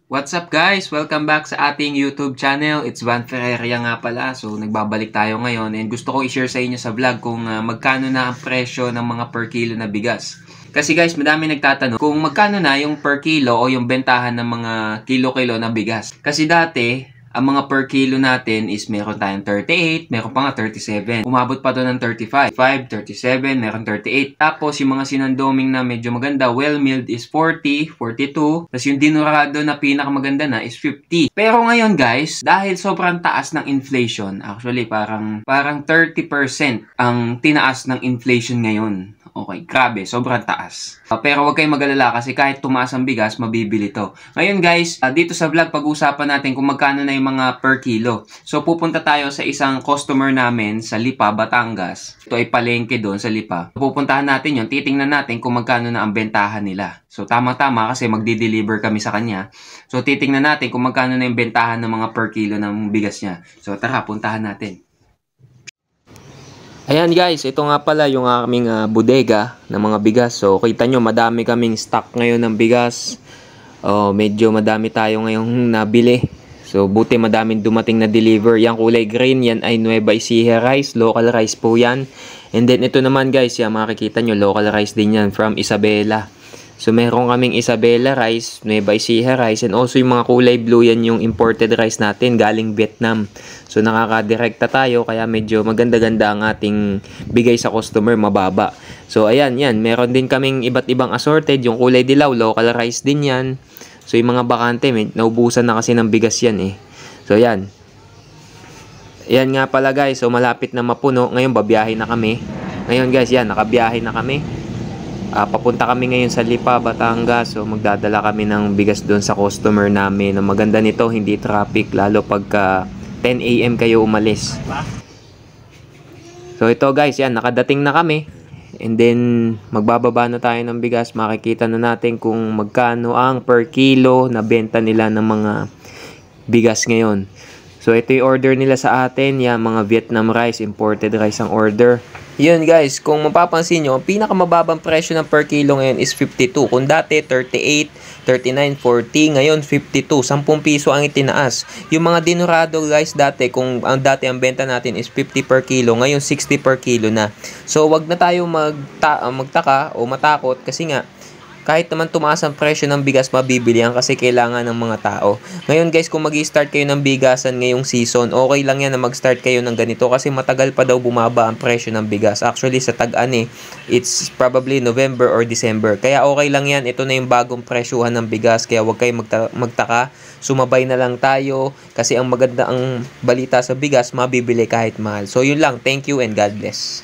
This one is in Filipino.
What's up guys? Welcome back sa ating YouTube channel. It's Van Ferreria nga pala. So nagbabalik tayo ngayon and gusto ko i-share sa inyo sa vlog kung magkano na ang presyo ng mga per kilo na bigas. Kasi guys, madami nagtatanong kung magkano na yung per kilo o yung bentahan ng mga kilo-kilo na bigas. Kasi dati, ang mga per kilo natin is meron tayong 38, meron pa nga 37. Umabot pa doon ng 35, 37, meron 38. Tapos yung mga sinandoming na medyo maganda, well-milled is 40, 42. Tapos yung dinurado na pinakamaganda na is 50. Pero ngayon guys, dahil sobrang taas ng inflation, actually parang 30% ang tinaas ng inflation ngayon. Okay, grabe, sobrang taas. Pero huwag kayong mag-alala kasi kahit tumaas ang bigas, mabibili to. Ngayon guys, dito sa vlog, pag-uusapan natin kung magkano na yung mga per kilo. So pupunta tayo sa isang customer namin sa Lipa, Batangas. Ito ay palengke doon sa Lipa. Pupuntahan natin yun, titingnan natin kung magkano na ang bentahan nila. So tama-tama kasi magdi-deliver kami sa kanya. So titingnan natin kung magkano na yung bentahan ng mga per kilo ng bigas niya. So tara, puntahan natin. Ayan guys, ito nga pala yung aming bodega ng mga bigas. So kita nyo, madami kaming stock ngayon ng bigas. Medyo madami tayo ngayong nabili. So buti madaming dumating na deliver. Yang kulay green, yan ay Nueva Ecija rice. Local rice po yan. And then ito naman guys, yan makikita nyo, local rice din yan from Isabela. So meron kaming Isabela rice, Nueva Ecija rice, and also yung mga kulay blue, yan yung imported rice natin galing Vietnam. So nakakadirekta tayo kaya medyo maganda-ganda ang ating bigay sa customer, mababa. So ayan, yan, meron din kaming iba't ibang assorted, yung kulay dilaw, local rice din yan. So yung mga bakante, naubusan na kasi ng bigas yan eh. So yan. Yan nga pala guys, so malapit na mapuno. Ngayon babiyahe na kami. Ngayon guys, yan, nakabiyahe na kami. Papunta kami ngayon sa Lipa, Batangas. So magdadala kami ng bigas doon sa customer namin. Ang maganda nito, hindi traffic, lalo pagka 10 AM kayo umalis. So ito guys, yan, nakadating na kami. And then magbababa na tayo ng bigas. Makikita na natin kung magkano ang per kilo na benta nila ng mga bigas ngayon. So ito yung order nila sa atin, yan, mga Vietnam rice, imported rice ang order. Yun guys, kung mapapansin nyo, ang pinakamababang presyo ng per kilo ngayon is 52. Kung dati 38, 39, 40, ngayon 52, 10 piso ang itinaas. Yung mga dinurado guys, dati kung dati ang benta natin is 50 per kilo, ngayon 60 per kilo na. So wag na tayo magtaka o matakot kasi nga kahit naman tumaas ang presyo ng bigas, mabibili yan kasi kailangan ng mga tao. Ngayon guys, kung mag-i-start kayo ng bigasan ngayong season, okay lang yan na mag-start kayo ng ganito kasi matagal pa daw bumaba ang presyo ng bigas. Actually, sa tag-ani, it's probably November or December. Kaya okay lang yan. Ito na yung bagong presyuhan ng bigas. Kaya huwag kayong magtaka. Sumabay na lang tayo kasi ang maganda ang balita sa bigas, mabibili kahit mahal. So yun lang. Thank you and God bless.